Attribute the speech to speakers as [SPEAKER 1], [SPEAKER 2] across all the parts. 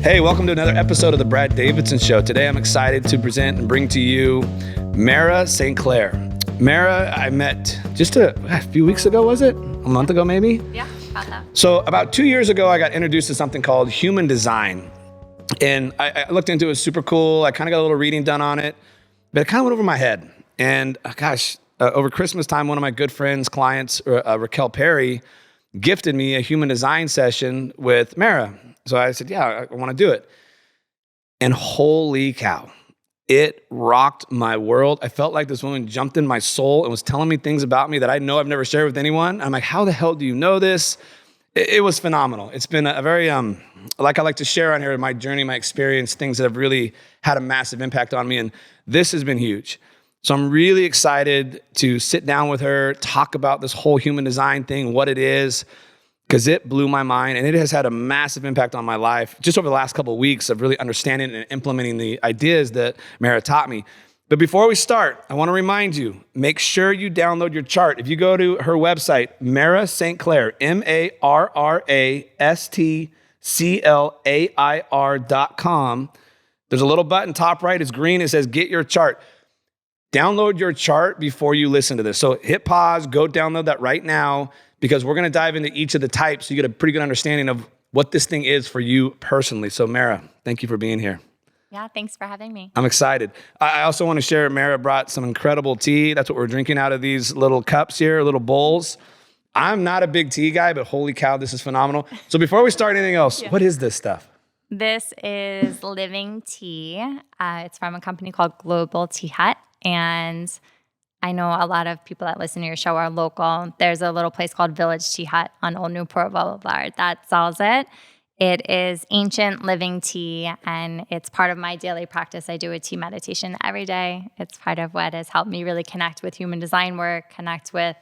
[SPEAKER 1] Hey, welcome to another episode of the Brad Davidson Show. Today I'm excited to present and bring to you Marra St. Clair. Marra, I met just a few weeks ago, was it? A month ago, maybe?
[SPEAKER 2] Yeah, about that.
[SPEAKER 1] So about 2 years ago, I got introduced to something called human design. And I looked into it, it was super cool. I kind of got a little reading done on it, but it kind of went over my head. And over Christmas time, one of my good friends, clients, Raquel Perry, gifted me a human design session with Marra. So I said, yeah, I want to do it. And holy cow, it rocked my world. I felt like this woman jumped in my soul and was telling me things about me that I know I've never shared with anyone. I'm like, how the hell do you know this? It was phenomenal. It's been a very, like I like to share on here, my journey, my experience, things that have really had a massive impact on me. And this has been huge. So I'm really excited to sit down with her, talk about this whole human design thing, what it is, because it blew my mind and it has had a massive impact on my life just over the last couple of weeks of really understanding and implementing the ideas that Marra taught me. But before we start, I want to remind you, make sure you download your chart. If you go to her website, Marra St. Clair, MarraStClair.com, there's a little button top right, it's green, it says get your chart. Download your chart before you listen to this. So hit pause, go download that right now, because we're going to dive into each of the types so you get a pretty good understanding of what this thing is for you personally. So Marra, thank you for being here.
[SPEAKER 2] Yeah, thanks for having me.
[SPEAKER 1] I'm excited. I also want to share, Marra brought some incredible tea. That's what we're drinking out of these little cups here, little bowls. I'm not a big tea guy, but holy cow, this is phenomenal. So before we start anything else, What is this stuff?
[SPEAKER 2] This is Living Tea. It's from a company called Global Tea Hut. And I know a lot of people that listen to your show are local. There's a little place called Village Tea Hut on Old Newport Boulevard that sells it. It is ancient living tea, and it's part of my daily practice. I do a tea meditation every day. It's part of what has helped me really connect with human design work, connect with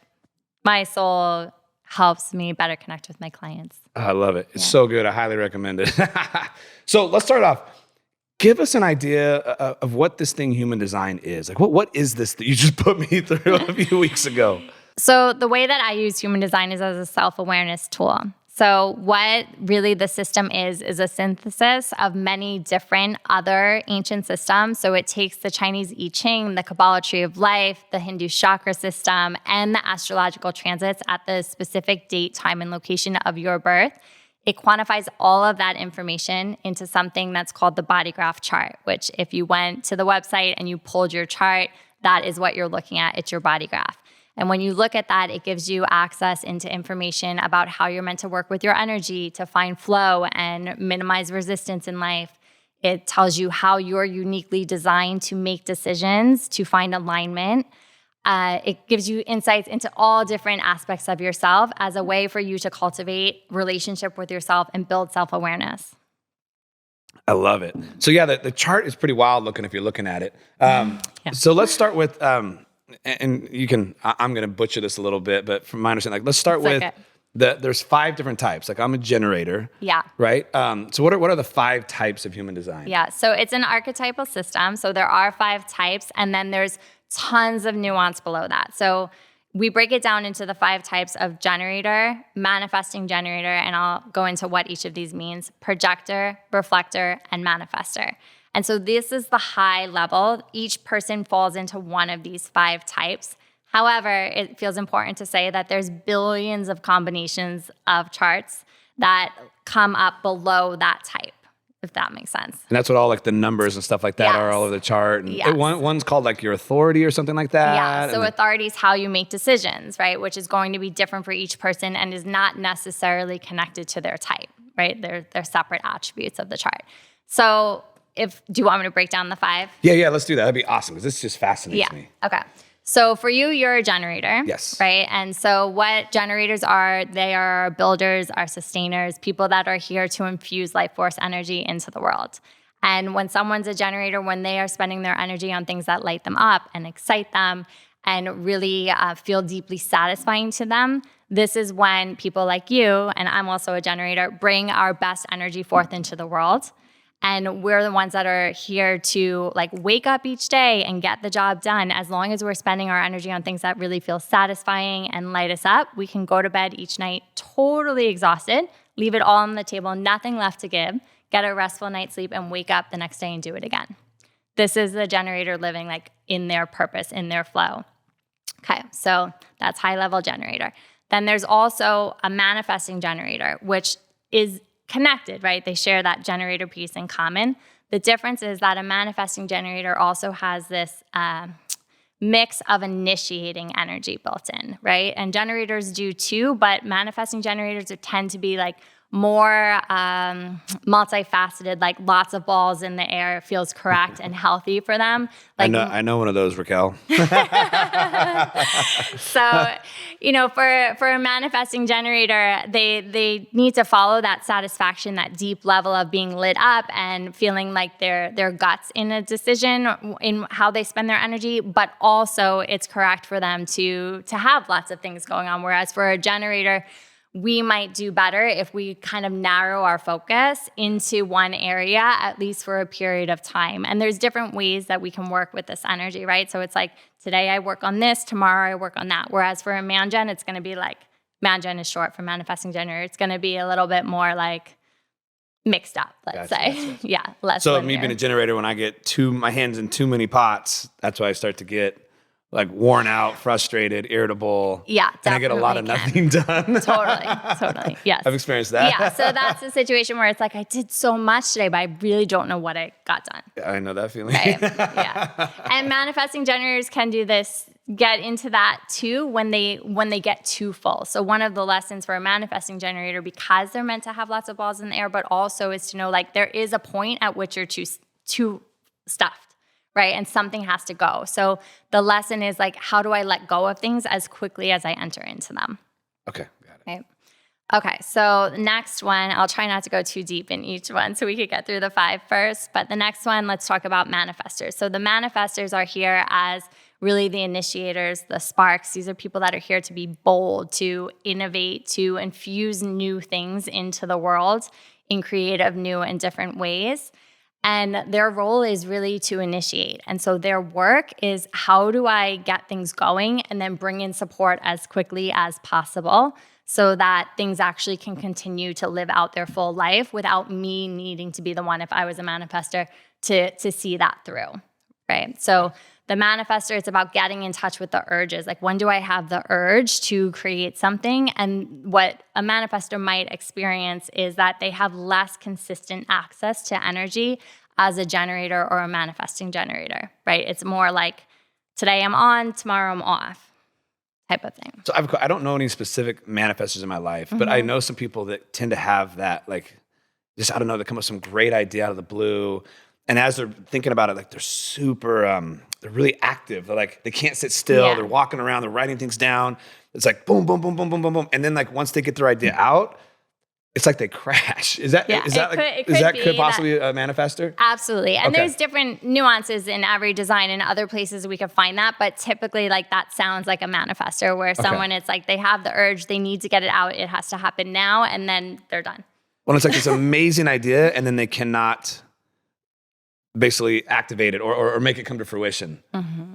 [SPEAKER 2] my soul, helps me better connect with my clients.
[SPEAKER 1] Oh, I love it. It's so good. I highly recommend it. So let's start off. Give us an idea of what this thing human design is. Like, what is this that you just put me through a few weeks ago?
[SPEAKER 2] So the way that I use human design is as a self-awareness tool. So what really the system is a synthesis of many different other ancient systems. So it takes the Chinese I Ching, the Kabbalah tree of life, the Hindu chakra system, and the astrological transits at the specific date, time, and location of your birth. It quantifies all of that information into something that's called the body graph chart, which if you went to the website and you pulled your chart, that is what you're looking at. It's your body graph. And when you look at that, it gives you access into information about how you're meant to work with your energy to find flow and minimize resistance in life. It tells you how you're uniquely designed to make decisions, to find alignment. It gives you insights into all different aspects of yourself as a way for you to cultivate relationship with yourself and build self-awareness.
[SPEAKER 1] I love it. So yeah, the chart is pretty wild looking if you're looking at it. So let's start with, and you can, I'm going to butcher this a little bit, but from my understanding, let's start with there's 5 different types. Like I'm a generator.
[SPEAKER 2] Yeah.
[SPEAKER 1] Right? So what are the 5 types of human design?
[SPEAKER 2] Yeah. So it's an archetypal system. So there are 5 types, and then there's tons of nuance below that. So we break it down into the 5 types of generator, manifesting generator, and I'll go into what each of these means: projector, reflector, and manifester. And so this is the high level. Each person falls into one of these 5 types. However, it feels important to say that there's billions of combinations of charts that come up below that type, if that makes sense.
[SPEAKER 1] And that's what all like the numbers and stuff like that are all over the chart. And one's called like your authority or something like that.
[SPEAKER 2] Yeah, so authority is how you make decisions, right? Which is going to be different for each person and is not necessarily connected to their type, right? They're separate attributes of the chart. So do you want me to break down the 5?
[SPEAKER 1] Yeah, let's do that. That'd be awesome, because this just fascinates me.
[SPEAKER 2] Okay. So for you, you're a generator.
[SPEAKER 1] Yes.
[SPEAKER 2] Right? And so what generators are, they are builders, are sustainers, people that are here to infuse life force energy into the world. And when someone's a generator, when they are spending their energy on things that light them up and excite them and really feel deeply satisfying to them, this is when people like you, and I'm also a generator, bring our best energy forth into the world. And we're the ones that are here to like wake up each day and get the job done. As long as we're spending our energy on things that really feel satisfying and light us up, we can go to bed each night totally exhausted, leave it all on the table, nothing left to give, get a restful night's sleep, and wake up the next day and do it again. This is the generator living like in their purpose, in their flow. Okay, so that's high-level generator. Then there's also a manifesting generator, which is connected, right? They share that generator piece in common. The difference is that a manifesting generator also has this mix of initiating energy built in, right? And generators do too, but manifesting generators tend to be like more multifaceted, like lots of balls in the air. It feels correct and healthy for them. Like,
[SPEAKER 1] I know one of those, Raquel.
[SPEAKER 2] So, for a manifesting generator, they need to follow that satisfaction, that deep level of being lit up and feeling like their guts in a decision in how they spend their energy, but also it's correct for them to have lots of things going on. Whereas for a generator, we might do better if we kind of narrow our focus into one area, at least for a period of time. And there's different ways that we can work with this energy, right? So it's like, today I work on this, tomorrow I work on that. Whereas for a man-gen, it's going to be like, man-gen is short for manifesting generator. It's going to be a little bit more like mixed up, let's say.
[SPEAKER 1] Gotcha.
[SPEAKER 2] Yeah, less
[SPEAKER 1] So
[SPEAKER 2] linear.
[SPEAKER 1] me being a generator, when I get my hands in too many pots, that's why I start to get like worn out, frustrated, irritable.
[SPEAKER 2] Yeah,
[SPEAKER 1] and I get a lot of nothing done.
[SPEAKER 2] Totally. Yes.
[SPEAKER 1] I've experienced that.
[SPEAKER 2] Yeah, so that's a situation where it's like, I did so much today, but I really don't know what I got done.
[SPEAKER 1] I know that feeling.
[SPEAKER 2] Right? Yeah. And manifesting generators can do this, get into that too when they get too full. So one of the lessons for a manifesting generator, because they're meant to have lots of balls in the air, but also is to know like there is a point at which you're too stuffed. Right? And something has to go. So the lesson is like, how do I let go of things as quickly as I enter into them?
[SPEAKER 1] Okay, got it.
[SPEAKER 2] Right? Okay, so the next one, I'll try not to go too deep in each one so we could get through the 5 first. But the next one, let's talk about manifestors. So the manifestors are here as really the initiators, the sparks. These are people that are here to be bold, to innovate, to infuse new things into the world in creative, new, and different ways. And their role is really to initiate. And so their work is, how do I get things going and then bring in support as quickly as possible so that things actually can continue to live out their full life without me needing to be the one, if I was a manifestor, to see that through, right? So the manifestor, it's about getting in touch with the urges. Like, when do I have the urge to create something? And what a manifestor might experience is that they have less consistent access to energy as a generator or a manifesting generator, right? It's more like, today I'm on, tomorrow I'm off type of thing.
[SPEAKER 1] So I don't know any specific manifestors in my life, but I know some people that tend to have that, like, just, I don't know, they come up with some great idea out of the blue. And as they're thinking about it, like, they're super, they're really active. They're like, they can't sit still.
[SPEAKER 2] Yeah.
[SPEAKER 1] They're walking around. They're writing things down. It's like boom, boom, boom, boom, boom, boom, boom. And then like once they get their idea out, it's like they crash. Is that could possibly a manifestor?
[SPEAKER 2] Absolutely. And
[SPEAKER 1] Okay.
[SPEAKER 2] there's different nuances in every design and other places we could find that. But typically, like, that sounds like a manifestor, where someone, it's like they have the urge, they need to get it out. It has to happen now, and then they're done.
[SPEAKER 1] Well, it's like this amazing idea, and then they cannot basically activate it or make it come to fruition.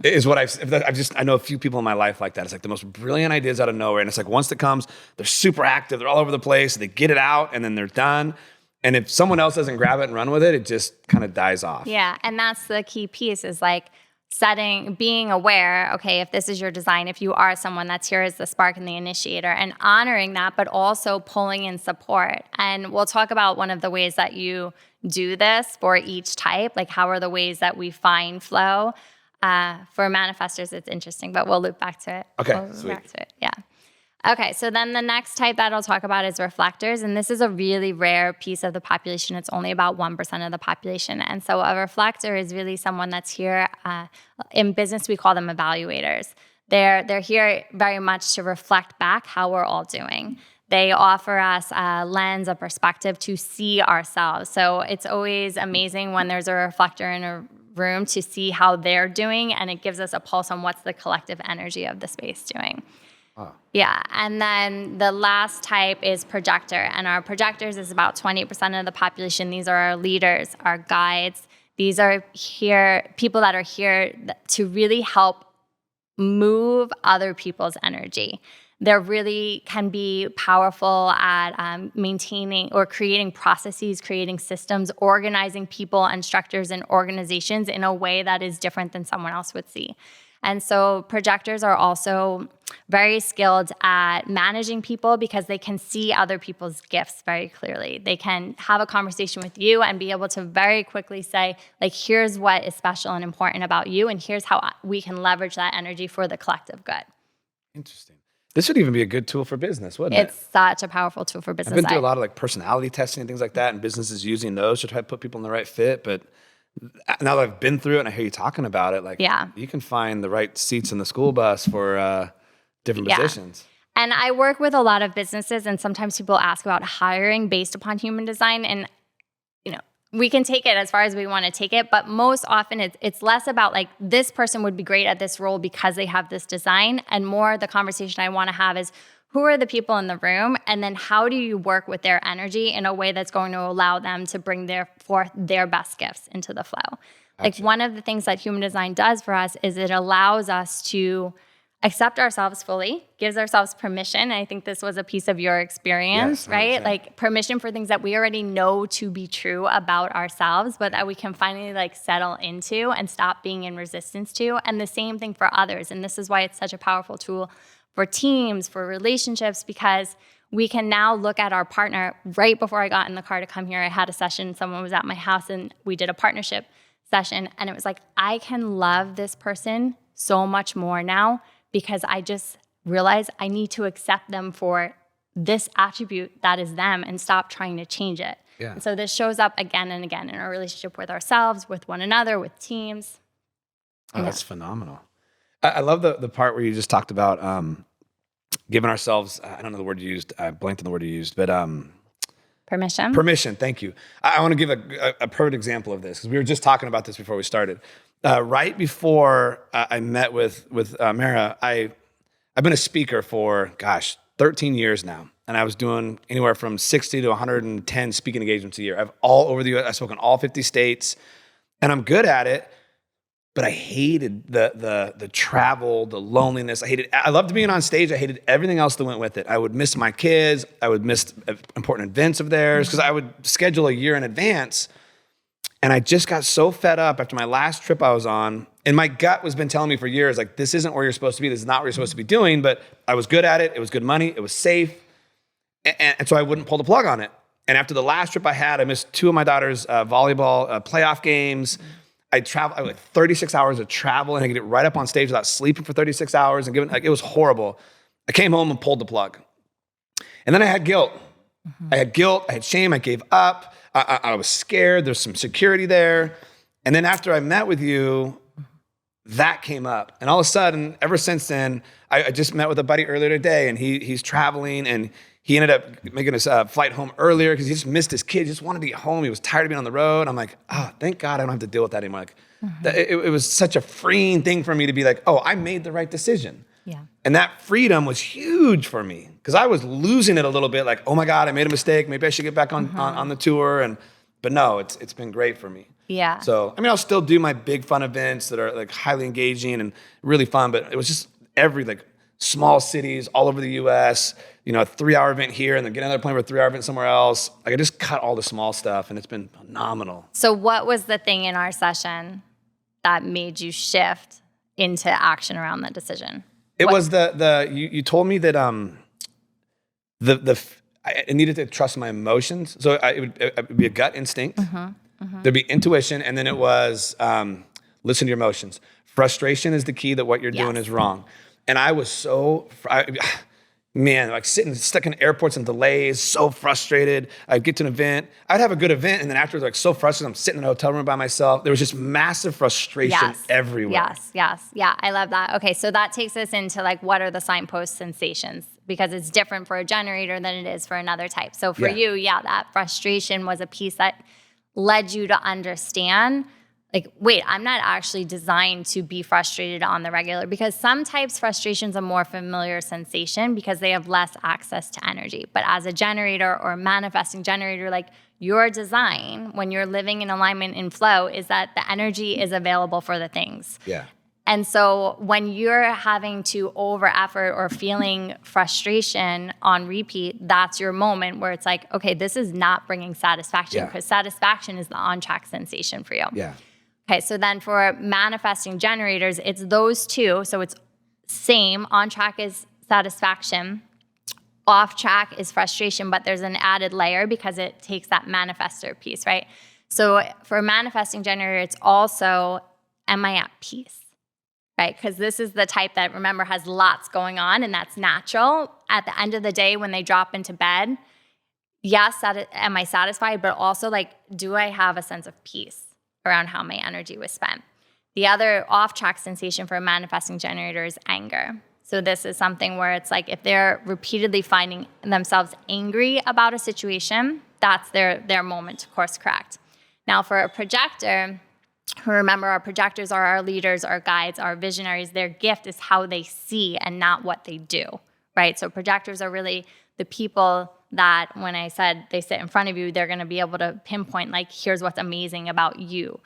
[SPEAKER 1] Is what I know a few people in my life like that. It's like the most brilliant ideas out of nowhere. And it's like, once it comes, they're super active. They're all over the place. They get it out and then they're done. And if someone else doesn't grab it and run with it, it just kind of dies off.
[SPEAKER 2] Yeah. And that's the key piece, is like being aware, okay, if this is your design, if you are someone that's here as the spark and the initiator, and honoring that, but also pulling in support. And we'll talk about one of the ways that you do this for each type, like how are the ways that we find flow. For manifestors, it's interesting, but we'll loop back to it.
[SPEAKER 1] Okay,
[SPEAKER 2] We'll loop
[SPEAKER 1] sweet.
[SPEAKER 2] back to it. Yeah. Okay, so then the next type that I'll talk about is reflectors, and this is a really rare piece of the population. It's only about 1% of the population. And so a reflector is really someone that's here, in business we call them evaluators. They're here very much to reflect back how we're all doing. They offer us a lens, a perspective to see ourselves. So it's always amazing when there's a reflector in a room to see how they're doing, and it gives us a pulse on what's the collective energy of the space doing. Yeah, and then the last type is projector, and our projectors is about 20% of the population. These are our leaders, our guides. These are people that are here to really help move other people's energy. They really can be powerful at maintaining or creating processes, creating systems, organizing people and structures and organizations in a way that is different than someone else would see. And so projectors are also very skilled at managing people because they can see other people's gifts very clearly. They can have a conversation with you and be able to very quickly say, like, here's what is special and important about you, and here's how we can leverage that energy for the collective good.
[SPEAKER 1] Interesting. This would even be a good tool for business, wouldn't it?
[SPEAKER 2] It's such a powerful tool for business.
[SPEAKER 1] I've been through a lot of like personality testing and things like that, and businesses using those to try to put people in the right fit. But now that I've been through it and I hear you talking about it, like, you can find the right seats in the school bus for different positions.
[SPEAKER 2] And I work with a lot of businesses, and sometimes people ask about hiring based upon human design. And, we can take it as far as we want to take it, but most often it's less about like, this person would be great at this role because they have this design, and more the conversation I want to have is, who are the people in the room? And then how do you work with their energy in a way that's going to allow them to bring forth their best gifts into the flow? Gotcha. Like, one of the things that human design does for us is it allows us to accept ourselves fully, gives ourselves permission. And I think this was a piece of your experience, right? Like permission for things that we already know to be true about ourselves, but that we can finally like settle into and stop being in resistance to. And the same thing for others. And this is why it's such a powerful tool for teams, for relationships, because we can now look at our partner. Right before I got in the car to come here, I had a session. Someone was at my house and we did a partnership session. And it was like, I can love this person so much more now because I just realized I need to accept them for this attribute that is them and stop trying to change it. Yeah. And so this shows up again and again in our relationship with ourselves, with one another, with teams.
[SPEAKER 1] Oh, that's phenomenal. I love the part where you just talked about giving ourselves, I don't know the word you used, I blanked on the word you used, but
[SPEAKER 2] permission.
[SPEAKER 1] Permission, thank you. I want to give a perfect example of this, because we were just talking about this before we started. Right before I met with Marra, I've been a speaker for, 13 years now. And I was doing anywhere from 60 to 110 speaking engagements a year. I've all over the U.S. I spoke in all 50 states, and I'm good at it. But I hated the travel, the loneliness. I loved being on stage. I hated everything else that went with it. I would miss my kids. I would miss important events of theirs because I would schedule a year in advance. And I just got so fed up after my last trip I was on. And my gut has been telling me for years, like, this isn't where you're supposed to be. This is not what you're supposed to be doing. But I was good at it. It was good money. It was safe. And so I wouldn't pull the plug on it. And after the last trip I had, I missed 2 of my daughter's volleyball playoff games. I traveled like 36 hours of travel, and I get it right up on stage without sleeping for 36 hours. And it was horrible. I came home and pulled the plug. And then I had guilt. I had shame. I gave up. I was scared. There's some security there. And then after I met with you, that came up. And all of a sudden, ever since then, I just met with a buddy earlier today, and he's traveling, and he ended up making his flight home earlier because he just missed his kid. He just wanted to get home. He was tired of being on the road. I'm like, thank God I don't have to deal with that anymore. Like, it was such a freeing thing for me to be like, I made the right decision. Yeah. And that freedom was huge for me because I was losing it a little bit. Like, oh my God, I made a mistake. Maybe I should get back on the tour. But no, it's been great for me.
[SPEAKER 2] Yeah.
[SPEAKER 1] So, I mean, I'll still do my big fun events that are like highly engaging and really fun, but it was just small cities all over the U.S., a 3-hour event here and then get another plane for a 3-hour event somewhere else. Like, I just cut all the small stuff, and it's been phenomenal.
[SPEAKER 2] So what was the thing in our session that made you shift into action around that decision?
[SPEAKER 1] It was you told me that I needed to trust my emotions. So it would be a gut instinct. There'd be intuition, and then it was listen to your emotions. Frustration is the key that what you're doing is wrong. And I was stuck in airports and delays, so frustrated. I'd get to an event. I'd have a good event, and then afterwards, so frustrated, I'm sitting in a hotel room by myself. There was just massive frustration everywhere. Yes.
[SPEAKER 2] Yeah, I love that. Okay, so that takes us into what are the signpost sensations? Because it's different for a generator than it is for another type. So for you, that frustration was a piece that led you to understand, wait, I'm not actually designed to be frustrated on the regular, because some types frustration is a more familiar sensation because they have less access to energy. But as a generator or manifesting generator, your design when you're living in alignment in flow is that the energy is available for the things.
[SPEAKER 1] Yeah.
[SPEAKER 2] And so when you're having to over effort or feeling frustration on repeat, that's your moment where it's like, okay, this is not bringing satisfaction, because satisfaction is the on track sensation for you.
[SPEAKER 1] Yeah.
[SPEAKER 2] Okay, so then for manifesting generators, it's those two. So it's same, on track is satisfaction, off track is frustration, but there's an added layer because it takes that manifestor piece, right? So for a manifesting generator, it's also, am I at peace? Right? Because this is the type that, remember, has lots going on, and that's natural. At the end of the day, when they drop into bed, yes, am I satisfied? But also, like, do I have a sense of peace around how my energy was spent? The other off-track sensation for a manifesting generator is anger. So this is something where it's like, if they're repeatedly finding themselves angry about a situation, that's their moment to course correct. Now, for a projector, remember, our projectors are our leaders, our guides, our visionaries. Their gift is how they see and not what they do, right? So projectors are really the people that, when I said they sit in front of you, they're going to be able to pinpoint, like, here's what's amazing about you.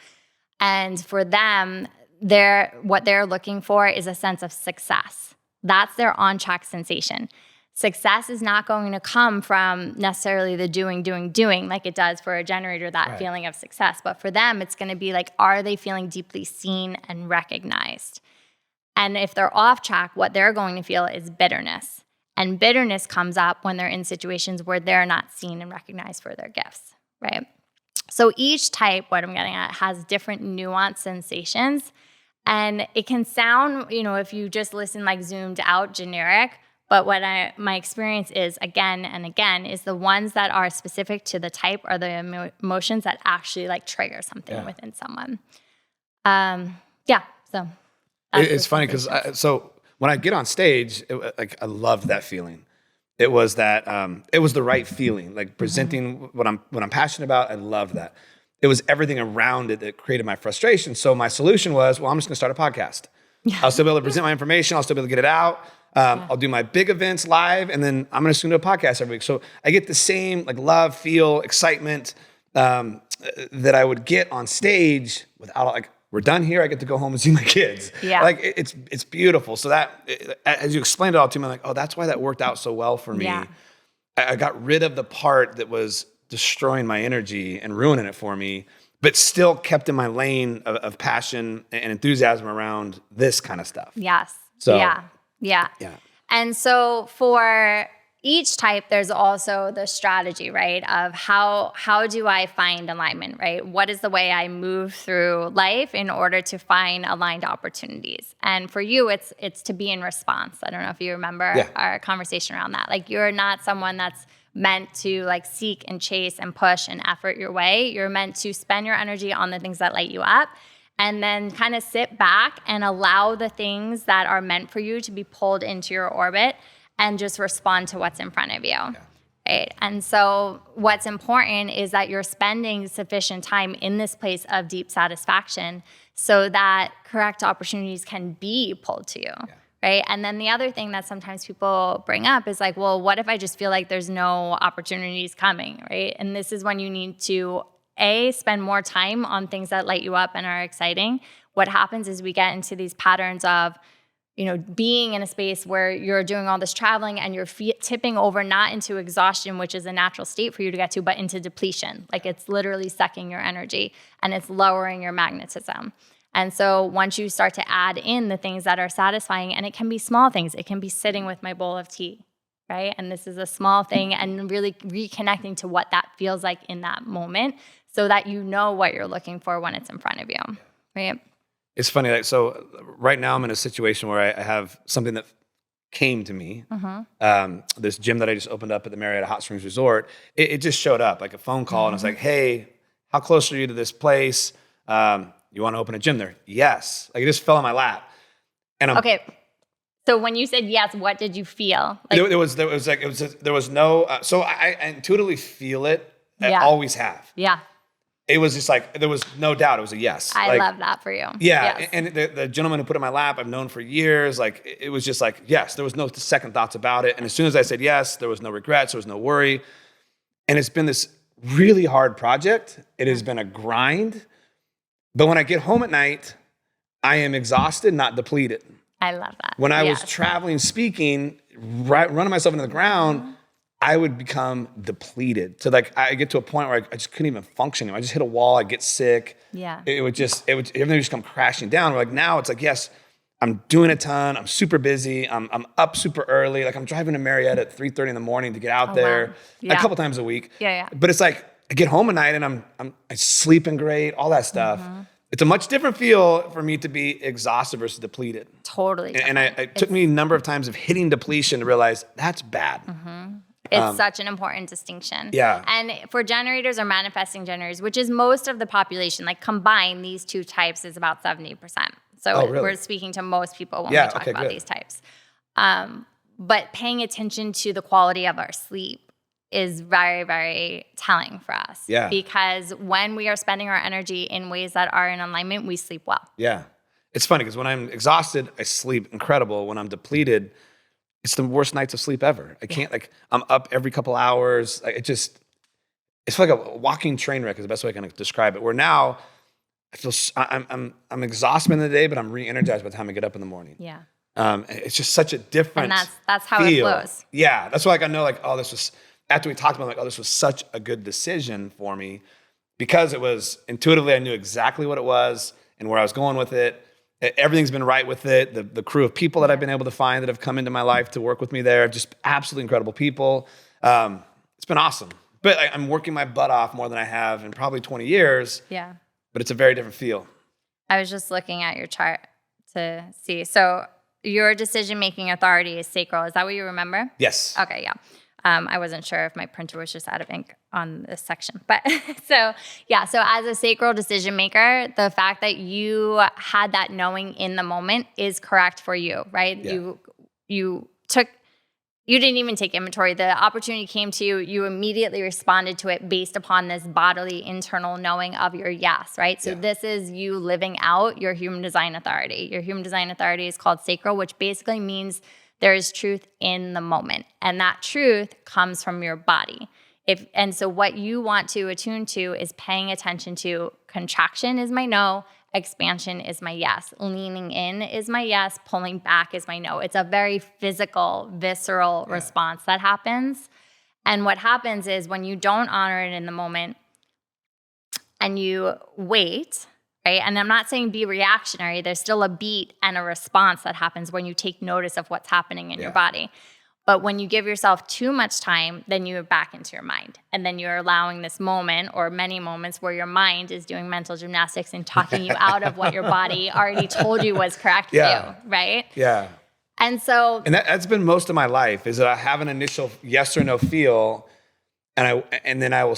[SPEAKER 2] And for them, what they're looking for is a sense of success. That's their on-track sensation. Success is not going to come from necessarily the doing, like it does for a generator, that feeling of success. But for them, it's going to be like, are they feeling deeply seen and recognized? And if they're off track, what they're going to feel is bitterness. And bitterness comes up when they're in situations where they're not seen and recognized for their gifts, right? So each type, what I'm getting at, has different nuanced sensations. And it can sound, if you just listen like zoomed out, generic. But what my experience is, again and again, is the ones that are specific to the type are the emotions that actually like trigger something within someone. So
[SPEAKER 1] it's funny because so when I get on stage, I loved that feeling. It was that it was the right feeling, like presenting what I'm passionate about. I love that. It was everything around it that created my frustration. So my solution was, well, I'm just going to start a podcast. I'll still be able to present my information. I'll still be able to get it out. I'll do my big events live, and then I'm going to do a podcast every week. So I get the same like love, feel, excitement that I would get on stage without, like, we're done here. I get to go home and see my kids.
[SPEAKER 2] Yeah.
[SPEAKER 1] Like it's beautiful. So that, as you explained it all to me, I'm like, oh, that's why that worked out so well for me.
[SPEAKER 2] Yeah.
[SPEAKER 1] I got rid of the part that was destroying my energy and ruining it for me, but still kept in my lane of passion and enthusiasm around this kind of stuff.
[SPEAKER 2] Yes.
[SPEAKER 1] So
[SPEAKER 2] Yeah. And so for each type, there's also the strategy, right? Of how do I find alignment, right? What is the way I move through life in order to find aligned opportunities? And for you, it's to be in response. I don't know if you remember our conversation around that. Like, you're not someone that's meant to like seek and chase and push and effort your way. You're meant to spend your energy on the things that light you up, and then kind of sit back and allow the things that are meant for you to be pulled into your orbit and just respond to what's in front of you. Yeah. Right? And so what's important is that you're spending sufficient time in this place of deep satisfaction so that correct opportunities can be pulled to you. Yeah. Right? And then the other thing that sometimes people bring up is like, well, what if I just feel like there's no opportunities coming, right? And this is when you need to spend more time on things that light you up and are exciting. What happens is we get into these patterns of, being in a space where you're doing all this traveling and you're tipping over, not into exhaustion, which is a natural state for you to get to, but into depletion. Like, it's literally sucking your energy and it's lowering your magnetism. And so once you start to add in the things that are satisfying, and it can be small things, it can be sitting with my bowl of tea, right? And this is a small thing, and really reconnecting to what that feels like in that moment so that you know what you're looking for when it's in front of you, right?
[SPEAKER 1] It's funny. Like, so right now I'm in a situation where I have something that came to me. This gym that I just opened up at the Marriott Hot Springs Resort, it just showed up like a phone call, and it's like, hey, how close are you to this place? You want to open a gym there? Yes. Like, it just fell in my lap. And
[SPEAKER 2] okay. So when you said yes, what did you feel? Like,
[SPEAKER 1] there was no. So I intuitively feel it. I always have.
[SPEAKER 2] Yeah.
[SPEAKER 1] It was just like, there was no doubt. It was a yes.
[SPEAKER 2] I love that for you.
[SPEAKER 1] Yeah.
[SPEAKER 2] Yes.
[SPEAKER 1] And the gentleman who put it in my lap, I've known for years. Like, it was just like, yes, there was no second thoughts about it. And as soon as I said yes, there was no regrets. There was no worry. And it's been this really hard project. It has been a grind. But when I get home at night, I am exhausted, not depleted.
[SPEAKER 2] I love that.
[SPEAKER 1] When I was traveling, speaking, running myself into the ground, I would become depleted. So like I get to a point where I just couldn't even function. I just hit a wall. I get sick.
[SPEAKER 2] Yeah.
[SPEAKER 1] Everything would just come crashing down. Like now it's like, yes, I'm doing a ton. I'm super busy. I'm up super early. Like I'm driving to Marietta at 3:30 in the morning to get out there a couple times a week.
[SPEAKER 2] Yeah.
[SPEAKER 1] But it's like I get home at night and I'm sleeping great, all that stuff. It's a much different feel for me to be exhausted versus depleted.
[SPEAKER 2] Totally.
[SPEAKER 1] And it took me a number of times of hitting depletion to realize that's bad.
[SPEAKER 2] It's such an important distinction.
[SPEAKER 1] Yeah.
[SPEAKER 2] And for generators or manifesting generators, which is most of the population, like combined, these two types is about 70%. So we're speaking to most people when we talk about these types. But paying attention to the quality of our sleep is very, very telling for us.
[SPEAKER 1] Yeah.
[SPEAKER 2] Because when we are spending our energy in ways that are in alignment, we sleep well.
[SPEAKER 1] Yeah. It's funny because when I'm exhausted, I sleep incredible. When I'm depleted, it's the worst nights of sleep ever. I can't, like, I'm up every couple hours. It's like a walking train wreck is the best way I can describe it. Where now I feel, I'm exhausted in the day, but I'm re-energized by the time I get up in the morning.
[SPEAKER 2] Yeah.
[SPEAKER 1] It's just such a different
[SPEAKER 2] And that's how
[SPEAKER 1] feel.
[SPEAKER 2] it flows.
[SPEAKER 1] Yeah. That's why I know, like, this was, after we talked about it, like, this was such a good decision for me because it was intuitively, I knew exactly what it was and where I was going with it. Everything's been right with it. The crew of people that I've been able to find that have come into my life to work with me there, just absolutely incredible people. It's been awesome. But I'm working my butt off more than I have in probably 20 years.
[SPEAKER 2] Yeah.
[SPEAKER 1] But it's a very different feel.
[SPEAKER 2] I was just looking at your chart to see. So your decision-making authority is sacral. Is that what you remember?
[SPEAKER 1] Yes.
[SPEAKER 2] Okay, yeah. I wasn't sure if my printer was just out of ink on this section. But so as a sacral decision maker, the fact that you had that knowing in the moment is correct for you, right?
[SPEAKER 1] Yeah.
[SPEAKER 2] You didn't even take inventory. The opportunity came to you. You immediately responded to it based upon this bodily internal knowing of your yes, right? So this is you living out your human design authority. Your human design authority is called sacral, which basically means there is truth in the moment. And that truth comes from your body. And so what you want to attune to is paying attention to contraction is my no, expansion is my yes. Leaning in is my yes. Pulling back is my no. It's a very physical, visceral response that happens. And what happens is when you don't honor it in the moment and you wait, right? And I'm not saying be reactionary. There's still a beat and a response that happens when you take notice of what's happening in your body. But when you give yourself too much time, then you're back into your mind. And then you're allowing this moment or many moments where your mind is doing mental gymnastics and talking you out of what your body already told you was correct for you, right?
[SPEAKER 1] Yeah.
[SPEAKER 2] And so...
[SPEAKER 1] And that's been most of my life is that I have an initial yes or no feel and then I'll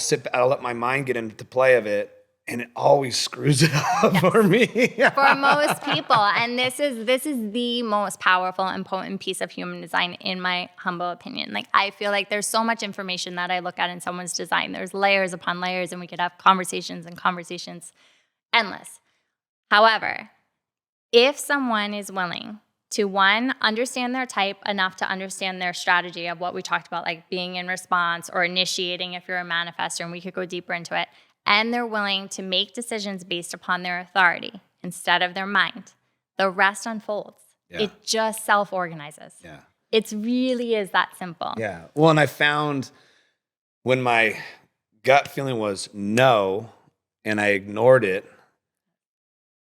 [SPEAKER 1] let my mind get into play of it. And it always screws it up for me.
[SPEAKER 2] For most people. And this is the most powerful and potent piece of human design, in my humble opinion. Like, I feel like there's so much information that I look at in someone's design. There's layers upon layers, and we could have conversations and conversations endless. However, if someone is willing to, one, understand their type enough to understand their strategy of what we talked about, like being in response or initiating if you're a manifestor, and we could go deeper into it, and they're willing to make decisions based upon their authority instead of their mind, the rest unfolds. Yeah. It just self-organizes.
[SPEAKER 1] Yeah.
[SPEAKER 2] It really is that simple.
[SPEAKER 1] Yeah. Well, and I found when my gut feeling was no, and I ignored it,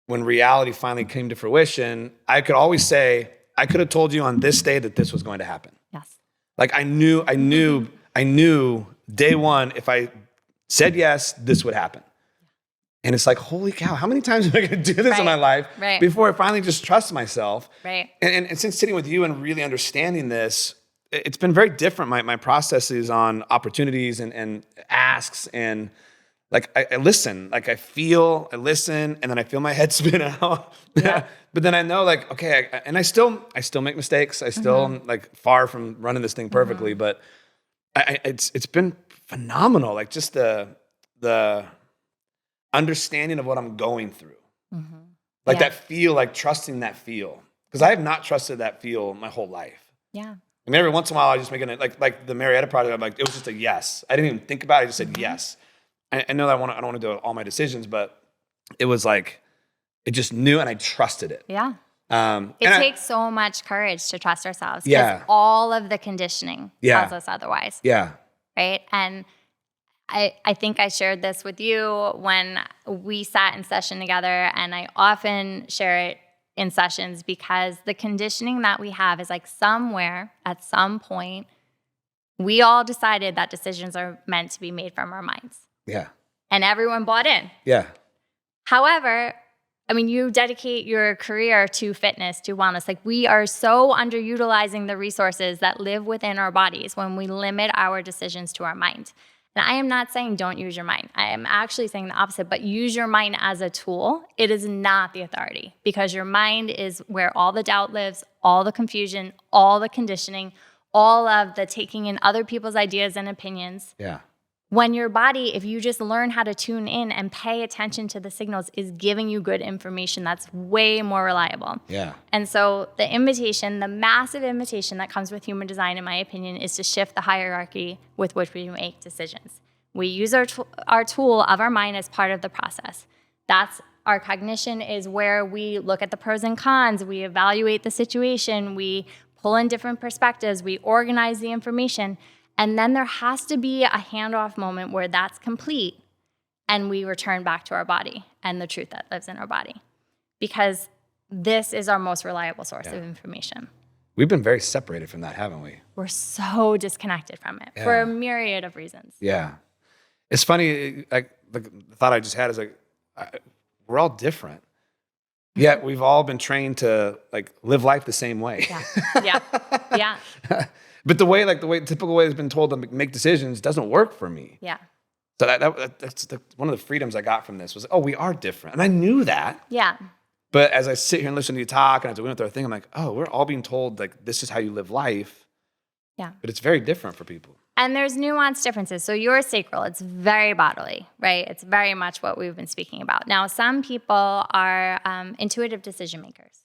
[SPEAKER 1] when reality finally came to fruition, I could always say, I could have told you on this day that this was going to happen.
[SPEAKER 2] Yes.
[SPEAKER 1] Like I knew day one, if I said yes, this would happen. And it's like, holy cow, how many times am I going to do this in my life before I finally just trust myself?
[SPEAKER 2] Right.
[SPEAKER 1] And since sitting with you and really understanding this, it's been very different. My processes on opportunities and asks and like I listen, like I listen, and then I feel my head spin out. Yeah. But then I know like, okay, and I still make mistakes. I still am like far from running this thing perfectly, but it's been phenomenal. Like just the understanding of what I'm going through. Like that feel, like trusting that feel. Because I have not trusted that feel my whole life.
[SPEAKER 2] Yeah.
[SPEAKER 1] I mean, every once in a while I just make it like the Marietta project, I'm like, it was just a yes. I didn't even think about it, I just said yes. I know that I don't want to do all my decisions, but it was like, it just knew, and I trusted it.
[SPEAKER 2] Yeah.
[SPEAKER 1] And
[SPEAKER 2] It takes so much courage to trust ourselves because
[SPEAKER 1] Yeah.
[SPEAKER 2] all of the conditioning
[SPEAKER 1] Yeah.
[SPEAKER 2] tells us otherwise,
[SPEAKER 1] Yeah.
[SPEAKER 2] right? And I think I shared this with you when we sat in session together, and I often share it in sessions because the conditioning that we have is like somewhere at some point, we all decided that decisions are meant to be made from our minds.
[SPEAKER 1] Yeah.
[SPEAKER 2] And everyone bought in.
[SPEAKER 1] Yeah.
[SPEAKER 2] However, I mean, you dedicate your career to fitness, to wellness. Like, we are so underutilizing the resources that live within our bodies when we limit our decisions to our mind. And I am not saying don't use your mind. I am actually saying the opposite, but use your mind as a tool. It is not the authority, because your mind is where all the doubt lives, all the confusion, all the conditioning, all of the taking in other people's ideas and opinions.
[SPEAKER 1] Yeah.
[SPEAKER 2] When your body, if you just learn how to tune in and pay attention to the signals, is giving you good information that's way more reliable.
[SPEAKER 1] Yeah.
[SPEAKER 2] And so the invitation, the massive invitation that comes with human design, in my opinion, is to shift the hierarchy with which we make decisions. We use our tool of our mind as part of the process. That's our cognition, is where we look at the pros and cons, we evaluate the situation, we pull in different perspectives, we organize the information. And then there has to be a handoff moment where that's complete and we return back to our body and the truth that lives in our body, because this is our most reliable source of information.
[SPEAKER 1] We've been very separated from that, haven't we?
[SPEAKER 2] We're so disconnected from it for a myriad of reasons.
[SPEAKER 1] Yeah. It's funny, like the thought I just had is like, we're all different. Yet we've all been trained to like live life the same way.
[SPEAKER 2] Yeah. Yeah.
[SPEAKER 1] But the typical way has been told to make decisions doesn't work for me.
[SPEAKER 2] Yeah.
[SPEAKER 1] So that's one of the freedoms I got from this was, oh, we are different. And I knew that.
[SPEAKER 2] Yeah.
[SPEAKER 1] But as I sit here and listen to you talk and as I went through our thing, I'm like, oh, we're all being told like this is how you live life.
[SPEAKER 2] Yeah.
[SPEAKER 1] But it's very different for people.
[SPEAKER 2] And there's nuanced differences. So your sacral, it's very bodily, right? It's very much what we've been speaking about. Now, some people are intuitive decision makers.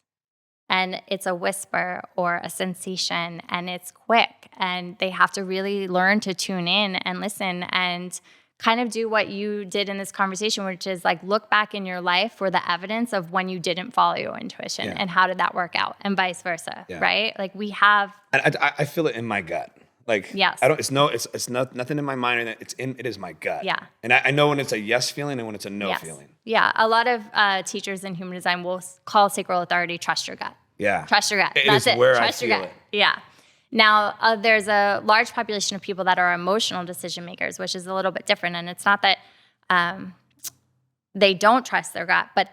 [SPEAKER 2] And it's a whisper or a sensation, and it's quick. And they have to really learn to tune in and listen and kind of do what you did in this conversation, which is like look back in your life for the evidence of when you didn't follow your intuition and how did that work out, and vice versa, right? Like we have.
[SPEAKER 1] And I feel it in my gut. Like,
[SPEAKER 2] yes.
[SPEAKER 1] It's nothing in my mind. It is my gut.
[SPEAKER 2] Yeah.
[SPEAKER 1] And I know when it's a yes feeling and when it's a no feeling.
[SPEAKER 2] Yeah. A lot of teachers in human design will call sacral authority trust your gut.
[SPEAKER 1] Yeah.
[SPEAKER 2] Trust your gut.
[SPEAKER 1] That's it. Where trust your gut. It.
[SPEAKER 2] Yeah. Now, there's a large population of people that are emotional decision makers, which is a little bit different. And it's not that they don't trust their gut, but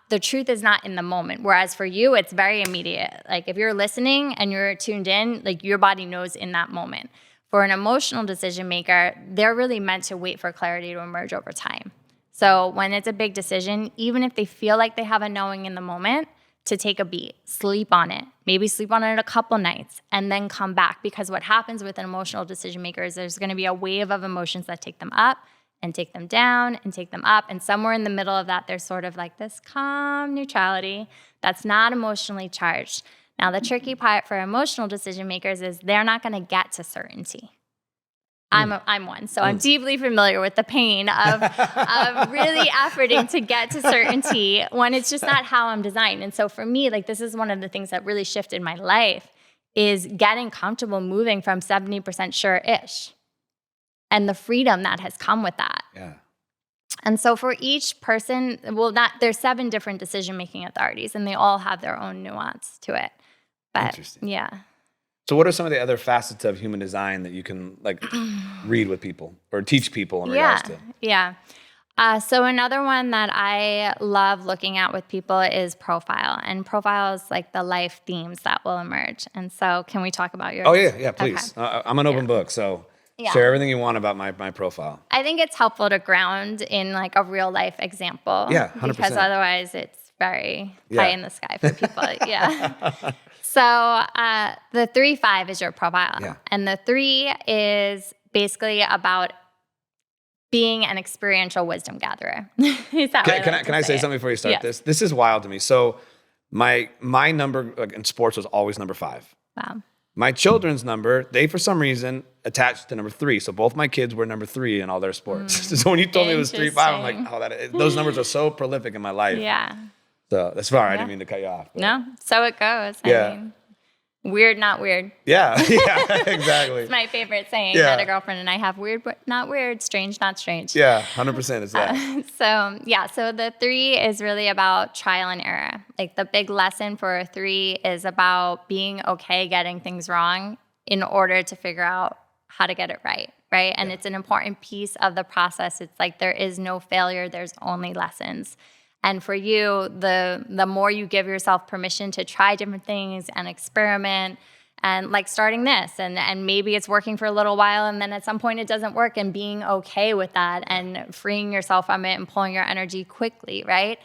[SPEAKER 2] the truth is not in the moment. Whereas for you, it's very immediate. Like if you're listening and you're tuned in, like your body knows in that moment. For an emotional decision maker, they're really meant to wait for clarity to emerge over time. So when it's a big decision, even if they feel like they have a knowing in the moment, to take a beat, sleep on it, maybe sleep on it a couple nights, and then come back. Because what happens with an emotional decision maker is there's going to be a wave of emotions that take them up and take them down and take them up. And somewhere in the middle of that, there's sort of like this calm neutrality that's not emotionally charged. Now, the tricky part for emotional decision makers is they're not going to get to certainty. I'm one, so I'm deeply familiar with the pain of really efforting to get to certainty when it's just not how I'm designed. And so for me, like this is one of the things that really shifted my life is getting comfortable moving from 70% sure-ish and the freedom that has come with that.
[SPEAKER 1] Yeah.
[SPEAKER 2] And so for each person, there's 7 different decision-making authorities, and they all have their own nuance to it. But
[SPEAKER 1] interesting.
[SPEAKER 2] Yeah.
[SPEAKER 1] So what are some of the other facets of human design that you can like read with people or teach people in regards to?
[SPEAKER 2] Yeah. So another one that I love looking at with people is profile. And profile is like the life themes that will emerge. And so can we talk about yours?
[SPEAKER 1] Oh, yeah, please. Okay. I'm an open book, so share everything you want about my profile.
[SPEAKER 2] I think it's helpful to ground in like a real life example.
[SPEAKER 1] Yeah, 100%.
[SPEAKER 2] Because otherwise it's very pie in the sky for people. So the 3-5 is your profile. Yeah. And the 3 is basically about being an experiential wisdom gatherer. Is that
[SPEAKER 1] can I say something before you start this? This is wild to me. So my number in sports was always number 5.
[SPEAKER 2] Wow.
[SPEAKER 1] My children's number, they for some reason attached to number 3. So both my kids were number 3 in all their sports. So when you told me it was 3-5, I'm like, those numbers are so prolific in my life.
[SPEAKER 2] Yeah.
[SPEAKER 1] So that's fine. I didn't mean to cut you off. But.
[SPEAKER 2] No, so it goes.
[SPEAKER 1] Yeah.
[SPEAKER 2] I mean, weird, not weird.
[SPEAKER 1] Yeah, exactly.
[SPEAKER 2] It's my favorite saying
[SPEAKER 1] Yeah.
[SPEAKER 2] that a girlfriend and I have. Weird, but not weird. Strange, not strange.
[SPEAKER 1] Yeah, 100% is that.
[SPEAKER 2] So the 3 is really about trial and error. Like the big lesson for a 3 is about being okay getting things wrong in order to figure out how to get it right, right? And it's an important piece of the process. It's like there is no failure, there's only lessons. And for you, the more you give yourself permission to try different things and experiment, and like starting this, and maybe it's working for a little while, and then at some point it doesn't work, and being okay with that and freeing yourself from it and pulling your energy quickly, right?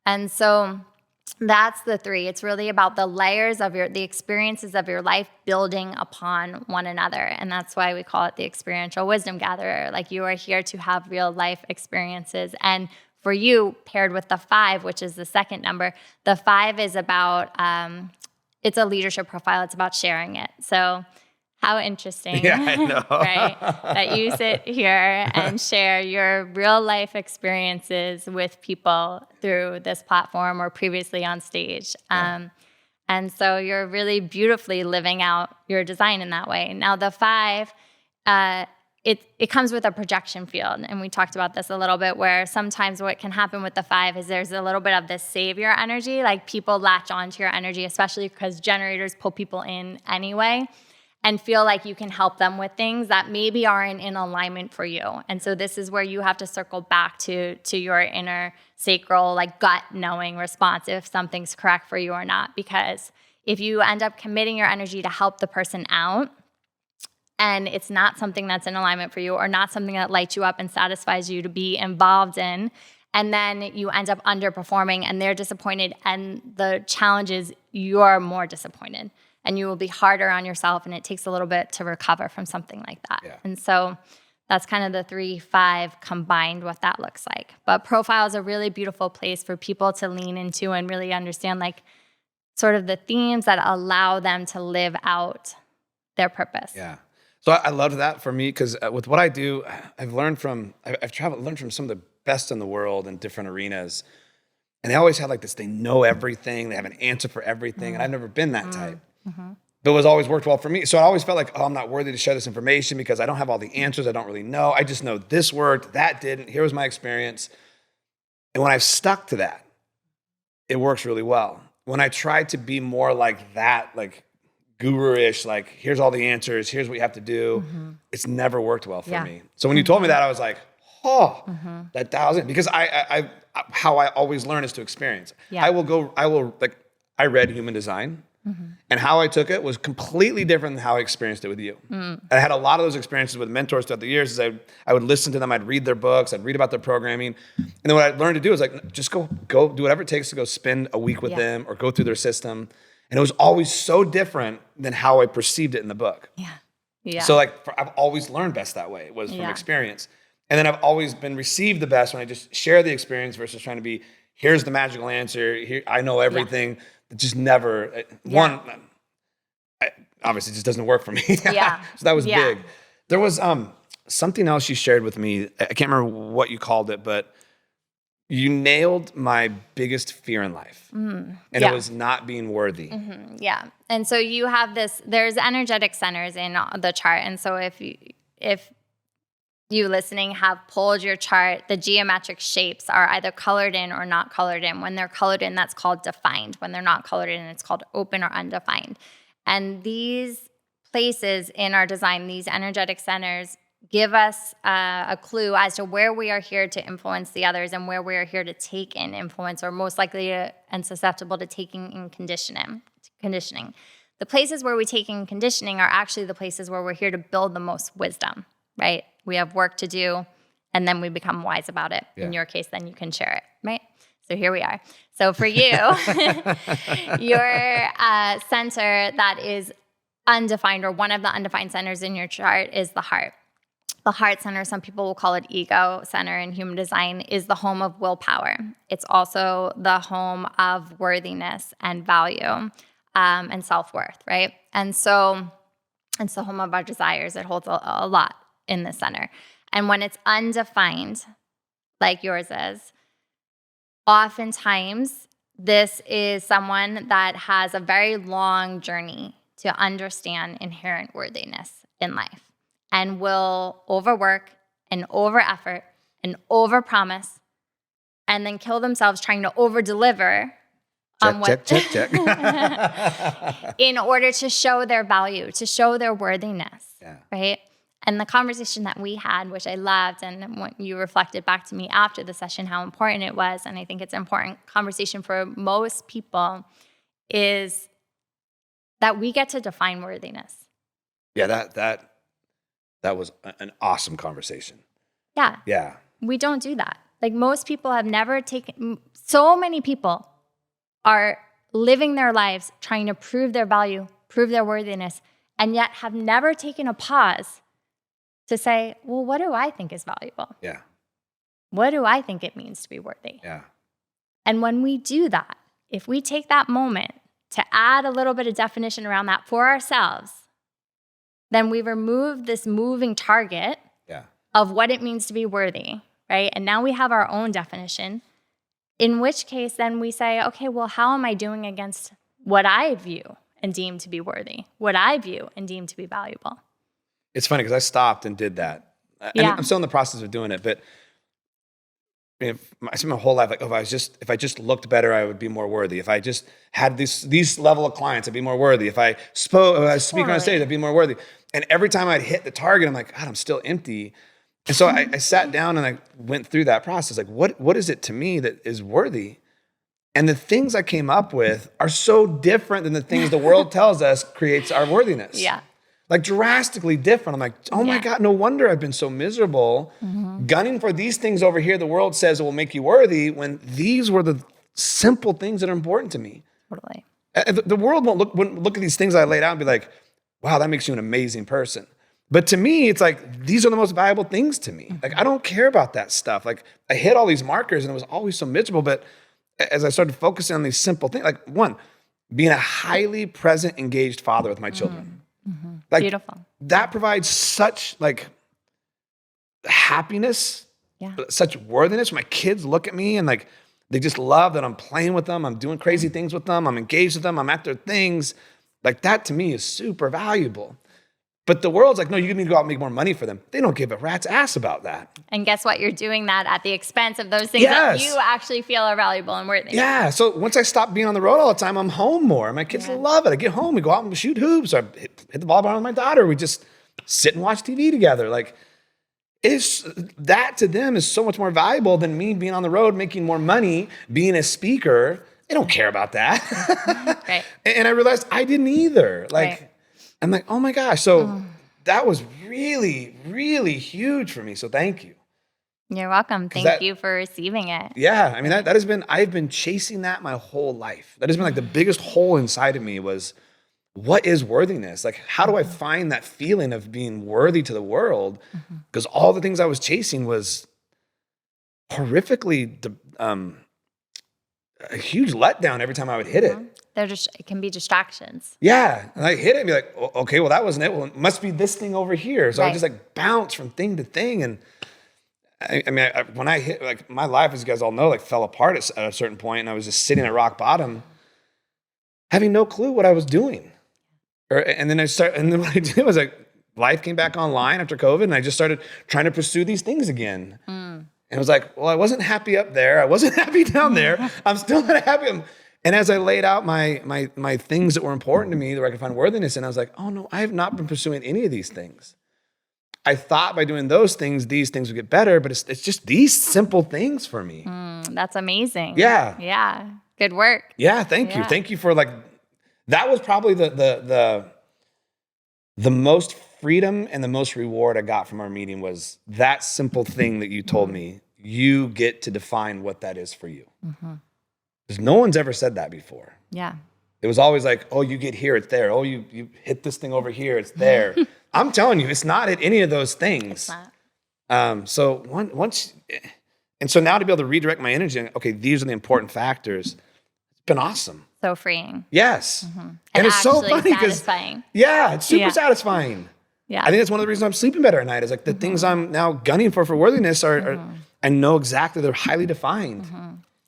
[SPEAKER 2] And so that's the 3. It's really about the layers of the experiences of your life building upon one another. And that's why we call it the experiential wisdom gatherer. Like you are here to have real life experiences. And for you, paired with the 5, which is the second number, the 5 is about, it's a leadership profile. It's about sharing it. So how interesting,
[SPEAKER 1] Yeah, I know.
[SPEAKER 2] right? That you sit here and share your real life experiences with people through this platform or previously on stage. And so you're really beautifully living out your design in that way. Now the 5, it comes with a projection field. And we talked about this a little bit, where sometimes what can happen with the 5 is there's a little bit of this savior energy, like people latch onto your energy, especially because generators pull people in anyway, and feel like you can help them with things that maybe aren't in alignment for you. And so this is where you have to circle back to your inner sacral, like gut knowing response if something's correct for you or not. Because if you end up committing your energy to help the person out, and it's not something that's in alignment for you, or not something that lights you up and satisfies you to be involved in, and then you end up underperforming and they're disappointed, and the challenge is you're more disappointed. And you will be harder on yourself, and it takes a little bit to recover from something like that. Yeah. And so that's kind of the 3-5 combined, what that looks like. But profile is a really beautiful place for people to lean into and really understand like sort of the themes that allow them to live out their purpose.
[SPEAKER 1] Yeah. So I love that for me, because with what I do, I've learned from some of the best in the world in different arenas. And they always have like this, they know everything, they have an answer for everything. And I've never been that type. But it was always worked well for me. So I always felt like, oh, I'm not worthy to share this information because I don't have all the answers. I don't really know. I just know this worked, that didn't. Here was my experience. And when I've stuck to that, it works really well. When I tried to be more like that, like guru-ish, like here's all the answers, here's what you have to do, it's never worked well for me. So when you told me that, I was like, oh, that dials in. Because how I always learn is to experience. Yeah. I read Human Design. And how I took it was completely different than how I experienced it with you. I had a lot of those experiences with mentors throughout the years. I would listen to them, I'd read their books, I'd read about their programming. And then what I learned to do is like, just go do whatever it takes to go spend a week with them or go through their system. And it was always so different than how I perceived it in the book. Yeah. So like, I've always learned best that way. It was from experience. And then I've always been received the best when I just share the experience versus trying to be, here's the magical answer. Here, I know everything. It just never, obviously it just doesn't work for me. So that was big. There was something else you shared with me. I can't remember what you called it, but you nailed my biggest fear in life. And it was not being worthy.
[SPEAKER 2] Yeah. And so you have there's energetic centers in the chart. And so if you listening have pulled your chart, the geometric shapes are either colored in or not colored in. When they're colored in, that's called defined. When they're not colored in, it's called open or undefined. And these places in our design, these energetic centers, give us a clue as to where we are here to influence the others and where we are here to take in influence, or most likely and susceptible to taking in conditioning. The places where we take in conditioning are actually the places where we're here to build the most wisdom, right? We have work to do, and then we become wise about it. In your case, then you can share it, right? So here we are. So for you, your center that is undefined, or one of the undefined centers in your chart, is the heart. The heart center, some people will call it ego center in human design, is the home of willpower. It's also the home of worthiness and value and self-worth, right? And so it's the home of our desires. It holds a lot in the center. And when it's undefined, like yours is, oftentimes this is someone that has a very long journey to understand inherent worthiness in life and will overwork and over effort and over promise and then kill themselves trying to over deliver
[SPEAKER 1] check.
[SPEAKER 2] in order to show their value, to show their worthiness, right? And the conversation that we had, which I loved, and when you reflected back to me after the session how important it was, and I think it's an important conversation for most people, is that we get to define worthiness.
[SPEAKER 1] Yeah, that was an awesome conversation.
[SPEAKER 2] Yeah.
[SPEAKER 1] Yeah.
[SPEAKER 2] We don't do that. Like most people have never taken, so many people are living their lives trying to prove their value, prove their worthiness, and yet have never taken a pause to say, well, what do I think is valuable?
[SPEAKER 1] Yeah.
[SPEAKER 2] What do I think it means to be worthy?
[SPEAKER 1] Yeah.
[SPEAKER 2] And when we do that, if we take that moment to add a little bit of definition around that for ourselves, then we remove this moving target of what it means to be worthy, right? And now we have our own definition, in which case then we say, okay, well, how am I doing against what I view and deem to be worthy, what I view and deem to be valuable?
[SPEAKER 1] It's funny because I stopped and did that. And I'm still in the process of doing it, but I spent my whole life like, oh, if I just looked better, I would be more worthy. If I just had these level of clients, I'd be more worthy. If I speak on stage, I'd be more worthy. And every time I'd hit the target, I'm like, God, I'm still empty. And so I sat down and I went through that process. Like, what is it to me that is worthy? And the things I came up with are so different than the things the world tells us creates our worthiness.
[SPEAKER 2] Yeah.
[SPEAKER 1] Like drastically different. I'm like, oh my God, no wonder I've been so miserable gunning for these things over here the world says it will make you worthy when these were the simple things that are important to me.
[SPEAKER 2] Totally.
[SPEAKER 1] The world wouldn't look at these things I laid out and be like, wow, that makes you an amazing person. But to me, it's like, these are the most valuable things to me. Like, I don't care about that stuff. Like, I hit all these markers and it was always so miserable. But as I started focusing on these simple things, like one, being a highly present, engaged father with my children. Like,
[SPEAKER 2] beautiful.
[SPEAKER 1] That provides such like happiness, such worthiness. My kids look at me and like, they just love that I'm playing with them. I'm doing crazy things with them. I'm engaged with them. I'm at their things. Like that to me is super valuable. But the world's like, no, you need to go out and make more money for them. They don't give a rat's ass about that.
[SPEAKER 2] And guess what? You're doing that at the expense of those things that you actually feel are valuable and worthy.
[SPEAKER 1] Yeah. So once I stopped being on the road all the time, I'm home more. My kids love it. I get home, we go out and shoot hoops. Or I hit the volleyball with my daughter. We just sit and watch TV together. Like, that to them is so much more valuable than me being on the road, making more money, being a speaker. They don't care about that.
[SPEAKER 2] Right.
[SPEAKER 1] And I realized I didn't either. Like, I'm like, oh my gosh. So that was really, really huge for me. So thank you.
[SPEAKER 2] You're welcome. Thank you for receiving it.
[SPEAKER 1] Yeah. I mean, that has been, I've been chasing that my whole life. That has been like the biggest hole inside of me was, what is worthiness? Like, how do I find that feeling of being worthy to the world? Because all the things I was chasing was horrifically a huge letdown every time I would hit it.
[SPEAKER 2] It can be distractions.
[SPEAKER 1] Yeah. And I hit it and be like, okay, well, that wasn't it. Well, it must be this thing over here. So I just like bounce from thing to thing. And I mean, when I hit, like my life, as you guys all know, like fell apart at a certain point, and I was just sitting at rock bottom, having no clue what I was doing. And then what I did was like, life came back online after COVID, and I just started trying to pursue these things again. And it was like, well, I wasn't happy up there. I wasn't happy down there. I'm still not happy. And as I laid out my things that were important to me, that I could find worthiness in, I was like, oh no, I have not been pursuing any of these things. I thought by doing those things, these things would get better, but it's just these simple things for me.
[SPEAKER 2] That's amazing.
[SPEAKER 1] Yeah.
[SPEAKER 2] Yeah. Good work.
[SPEAKER 1] Yeah. Thank you. Thank you for like, that was probably the most freedom and the most reward I got from our meeting was that simple thing that you told me. You get to define what that is for you. Because no one's ever said that before.
[SPEAKER 2] Yeah.
[SPEAKER 1] It was always like, oh, you get here, it's there. Oh, you hit this thing over here, it's there. I'm telling you, it's not at any of those things.
[SPEAKER 2] It's not.
[SPEAKER 1] So so now to be able to redirect my energy, okay, these are the important factors. It's been awesome.
[SPEAKER 2] So freeing.
[SPEAKER 1] Yes. And it's so funny because, it's super satisfying.
[SPEAKER 2] Yeah.
[SPEAKER 1] I think that's one of the reasons I'm sleeping better at night is like the things I'm now gunning for worthiness are I know exactly, they're highly defined.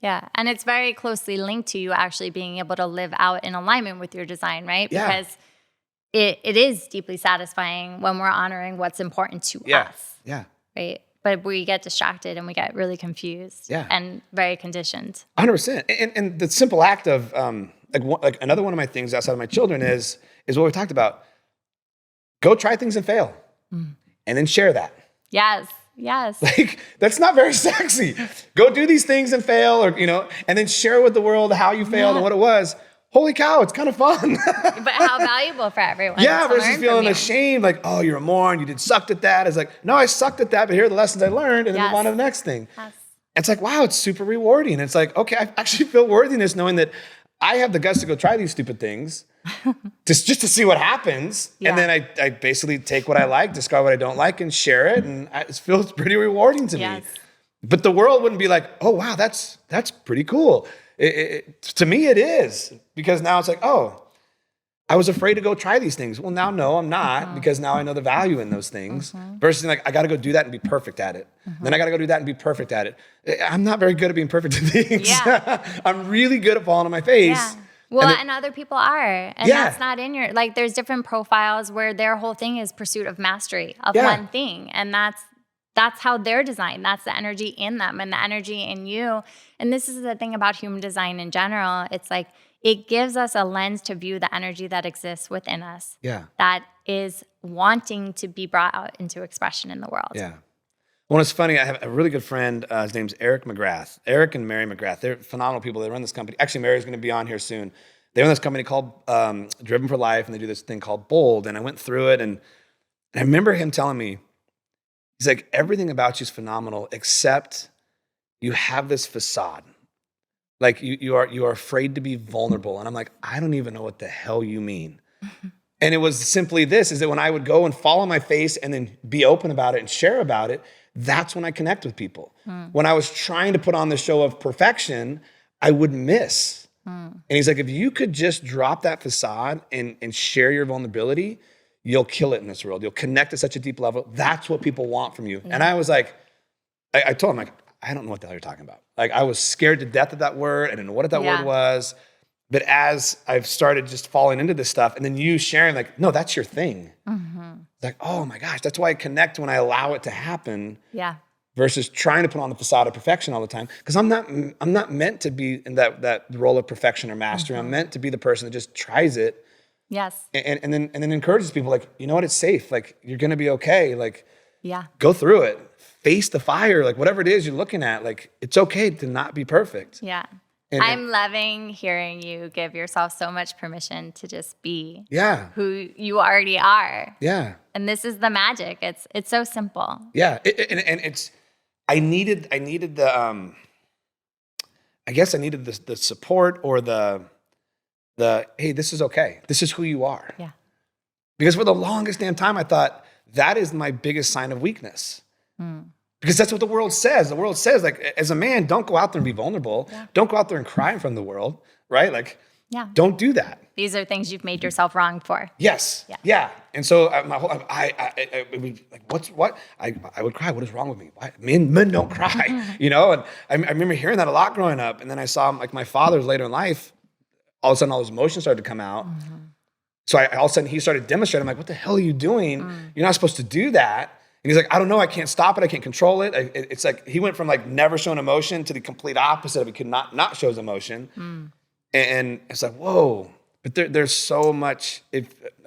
[SPEAKER 2] Yeah. And it's very closely linked to you actually being able to live out in alignment with your design, right?
[SPEAKER 1] Yeah.
[SPEAKER 2] Because it is deeply satisfying when we're honoring what's important to us.
[SPEAKER 1] Yeah.
[SPEAKER 2] Right. But we get distracted and we get really confused and very conditioned.
[SPEAKER 1] 100%. And the simple act of like another one of my things outside of my children is what we talked about. Go try things and fail, and then share that.
[SPEAKER 2] Yes. Yes.
[SPEAKER 1] Like, that's not very sexy. Go do these things and fail, or and then share with the world how you failed and what it was. Holy cow, it's kind of fun.
[SPEAKER 2] But how valuable for everyone.
[SPEAKER 1] Yeah, versus feeling ashamed, like, oh, you're a moron, you sucked at that. It's like, no, I sucked at that, but here are the lessons I learned, and then move on to the next thing.
[SPEAKER 2] Yes.
[SPEAKER 1] It's like, wow, it's super rewarding. It's like, okay, I actually feel worthiness knowing that I have the guts to go try these stupid things just to see what happens. Yeah. And then I basically take what I like, discover what I don't like, and share it. And it feels pretty rewarding to me. But the world wouldn't be like, oh, wow, that's pretty cool. To me, it is. Because now it's like, oh, I was afraid to go try these things. Well, now, no, I'm not, because now I know the value in those things. Versus like, I got to go do that and be perfect at it. Then I got to go do that and be perfect at it. I'm not very good at being perfect at things. Yeah. I'm really good at falling on my face. Yeah.
[SPEAKER 2] Well, and other people are. And that's not in your, like, there's different profiles where their whole thing is pursuit of mastery of one thing. And that's how they're designed. That's the energy in them and the energy in you. And this is the thing about human design in general. It's like, it gives us a lens to view the energy that exists within us. Yeah. That is wanting to be brought out into expression in the world.
[SPEAKER 1] Yeah. Well, it's funny. I have a really good friend. His name's Eric McGrath. Eric and Mary McGrath. They're phenomenal people. They run this company. Actually, Mary's going to be on here soon. They run this company called Driven for Life, and they do this thing called Bold. And I went through it, and I remember him telling me, he's like, everything about you is phenomenal, except you have this facade. Like you are afraid to be vulnerable. And I'm like, I don't even know what the hell you mean. And it was simply this, is that when I would go and fall on my face and then be open about it and share about it, that's when I connect with people. When I was trying to put on the show of perfection, I would miss. And he's like, if you could just drop that facade and share your vulnerability, you'll kill it in this world. You'll connect at such a deep level. That's what people want from you. And I was like, I told him, like, I don't know what the hell you're talking about. Like, I was scared to death of that word. I didn't know what that word was. But as I've started just falling into this stuff, and then you sharing, like, no, that's your thing. Like, oh my gosh, that's why I connect when I allow it to happen. Yeah. Versus trying to put on the facade of perfection all the time. Because I'm not meant to be in that role of perfection or mastery. I'm meant to be the person that just tries it. Yes. And then encourages people, like, you know what, it's safe. Like, you're gonna be okay. Like, go through it. Face the fire, like whatever it is you're looking at, like, it's okay to not be perfect. Yeah. And
[SPEAKER 2] I'm loving hearing you give yourself so much permission to just be who you already are. Yeah. And this is the magic. It's so simple.
[SPEAKER 1] Yeah. And it's, I needed the, I guess I needed the support or the, hey, this is okay. This is who you are. Yeah. Because for the longest damn time, I thought that is my biggest sign of weakness. Because that's what the world says. The world says, like, as a man, don't go out there and be vulnerable. Yeah. Don't go out there and cry in front of the world, right? Like, don't do that.
[SPEAKER 2] These are things you've made yourself wrong for.
[SPEAKER 1] Yes. Yeah. And so my whole, I would, like, what? I would cry. What is wrong with me? Why? Men don't cry, And I remember hearing that a lot growing up. And then I saw, like, my father later in life, all of a sudden all his emotions started to come out. So all of a sudden he started demonstrating. I'm like, what the hell are you doing? You're not supposed to do that. And he's like, I don't know, I can't stop it, I can't control it. It's like, he went from, like, never showing emotion to the complete opposite of he could not show his emotion. And it's like, whoa. But there's so much,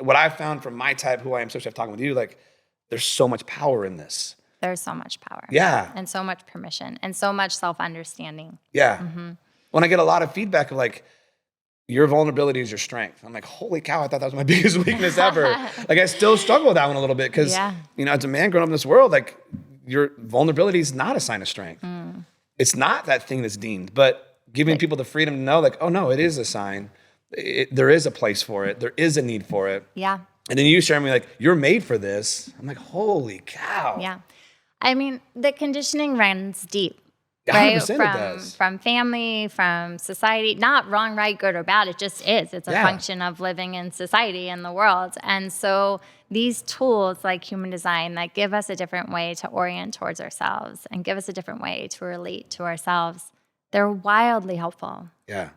[SPEAKER 1] what I found from my type, who I am, especially talking with you, like, there's so much power in this.
[SPEAKER 2] There's so much power.
[SPEAKER 1] Yeah.
[SPEAKER 2] And so much permission and so much self-understanding.
[SPEAKER 1] Yeah. When I get a lot of feedback of, like, your vulnerability is your strength. I'm like, holy cow, I thought that was my biggest weakness ever. Like, I still struggle with that one a little bit because, as a man growing up in this world, like, your vulnerability is not a sign of strength. It's not that thing that's deemed, but giving people the freedom to know, like, oh no, it is a sign. There is a place for it. There is a need for it. Yeah. And then you sharing me, like, you're made for this. I'm like, holy cow.
[SPEAKER 2] Yeah. I mean, the conditioning runs deep.
[SPEAKER 1] 100%
[SPEAKER 2] Right?
[SPEAKER 1] It does.
[SPEAKER 2] From family, from society, not wrong, right, good, or bad. It just is. It's a function of living in society and the world. And so these tools like human design that give us a different way to orient towards ourselves and give us a different way to relate to ourselves, they're wildly helpful.
[SPEAKER 1] Yeah.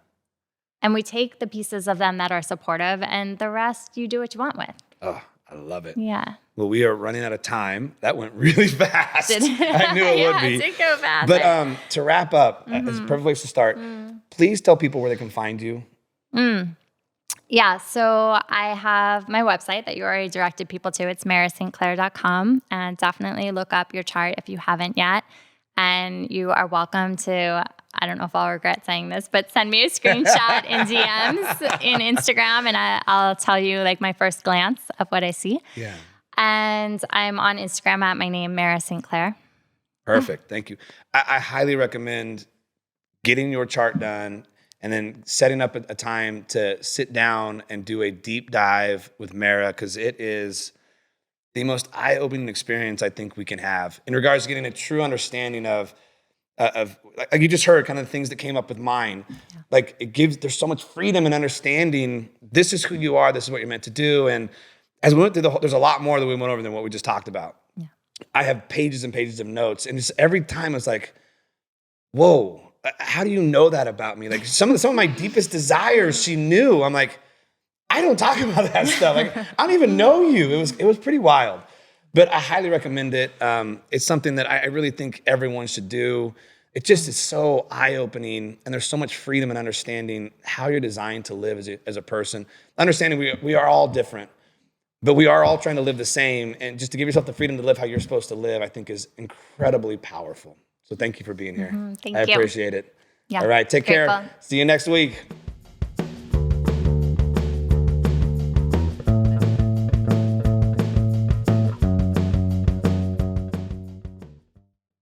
[SPEAKER 2] And we take the pieces of them that are supportive, and the rest you do what you want with.
[SPEAKER 1] Oh, I love it.
[SPEAKER 2] Yeah.
[SPEAKER 1] Well, we are running out of time. That went really fast. I knew it would be.
[SPEAKER 2] It did go fast.
[SPEAKER 1] But to wrap up, it's a perfect place to start. Please tell people where they can find you.
[SPEAKER 2] Yeah, so I have my website that you already directed people to. It's marrastclair.com, and definitely look up your chart if you haven't yet. And you are welcome to, I don't know if I'll regret saying this, but send me a screenshot in DMs in Instagram, and I'll tell you like my first glance of what I see.
[SPEAKER 1] Yeah.
[SPEAKER 2] And I'm on Instagram at my name, Marra St. Clair.
[SPEAKER 1] Perfect. Thank you. I highly recommend getting your chart done and then setting up a time to sit down and do a deep dive with Marra, because it is the most eye-opening experience I think we can have in regards to getting a true understanding of like you just heard, kind of the things that came up with mine. Yeah. Like there's so much freedom and understanding. This is who you are. This is what you're meant to do. And as we went through there's a lot more that we went over than what we just talked about. Yeah. I have pages and pages of notes, and just every time it's like, whoa, how do you know that about me? Like some of my deepest desires, she knew. I'm like, I don't talk about that stuff. Like I don't even know you. It was pretty wild, but I highly recommend it. It's something that I really think everyone should do. It just is so eye-opening, and there's so much freedom and understanding how you're designed to live as a person. Understanding we are all different, but we are all trying to live the same. And just to give yourself the freedom to live how you're supposed to live, I think is incredibly powerful. So thank you for being here.
[SPEAKER 2] Thank you.
[SPEAKER 1] I appreciate it.
[SPEAKER 2] Yeah.
[SPEAKER 1] All right, take care. See you next week.